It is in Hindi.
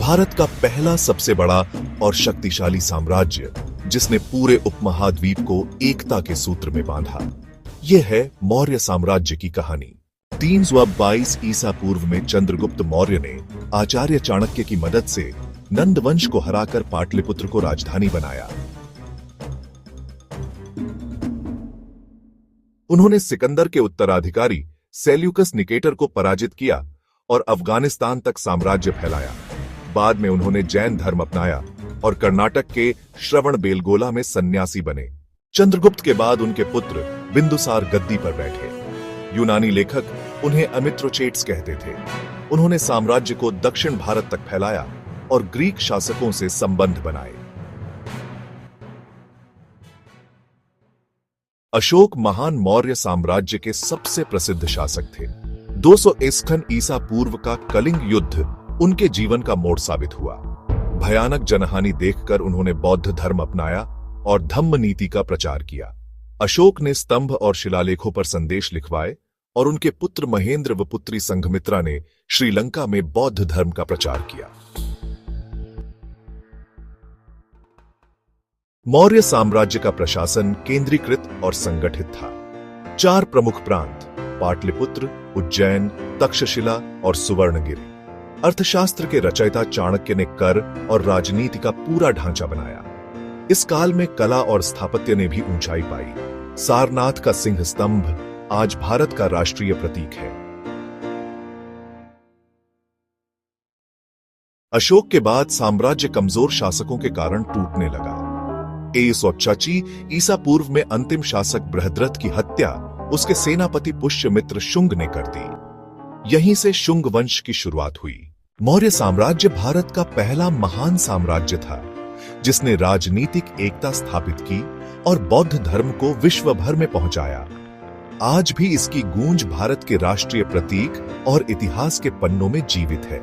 भारत का पहला सबसे बड़ा और शक्तिशाली साम्राज्य जिसने पूरे उपमहाद्वीप को एकता के सूत्र में बांधा। यह है मौर्य साम्राज्य की कहानी। 322 ईसा पूर्व में चंद्रगुप्त मौर्य ने आचार्य चाणक्य की मदद से नंद वंश को हराकर पाटलिपुत्र को राजधानी बनाया। उन्होंने सिकंदर के उत्तराधिकारी सेल्यूकस निकेटर को पराजित किया और अफगानिस्तान तक साम्राज्य फैलाया। बाद में उन्होंने जैन धर्म अपनाया और कर्नाटक के श्रवणबेलगोला में सन्यासी बने। चंद्रगुप्त के बाद उनके पुत्र बिंदुसार गद्दी पर बैठे। यूनानी लेखक उन्हें अमित्रोचेट्स कहते थे। उन्होंने साम्राज्य को दक्षिण भारत तक फैलाया और ग्रीक शासकों से संबंध बनाए। अशोक महान मौर्य साम्राज्य के सबसे प्रसिद्ध शासक थे। 261 ईसा पूर्व का कलिंग युद्ध उनके जीवन का मोड़ साबित हुआ। भयानक जनहानि देखकर उन्होंने बौद्ध धर्म अपनाया और धम्म नीति का प्रचार किया। अशोक ने स्तंभ और शिलालेखों पर संदेश लिखवाए और उनके पुत्र महेंद्र व पुत्री संघमित्रा ने श्रीलंका में बौद्ध धर्म का प्रचार किया। मौर्य साम्राज्य का प्रशासन केंद्रीकृत और संगठित था। 4 प्रमुख प्रांत पाटलिपुत्र, उज्जैन, तक्षशिला और सुवर्णगिरि। अर्थशास्त्र के रचयिता चाणक्य ने कर और राजनीति का पूरा ढांचा बनाया। इस काल में कला और स्थापत्य ने भी ऊंचाई पाई। सारनाथ का सिंह स्तंभ आज भारत का राष्ट्रीय प्रतीक है। अशोक के बाद साम्राज्य कमजोर शासकों के कारण टूटने लगा। 186 ईसा पूर्व में अंतिम शासक बृहद्रथ की हत्या उसके सेनापति पुष्यमित्र शुंग ने कर दी। यहीं से शुंग वंश की शुरुआत हुई। मौर्य साम्राज्य भारत का पहला महान साम्राज्य था जिसने राजनीतिक एकता स्थापित की और बौद्ध धर्म को विश्व भर में पहुंचाया। आज भी इसकी गूंज भारत के राष्ट्रीय प्रतीक और इतिहास के पन्नों में जीवित है।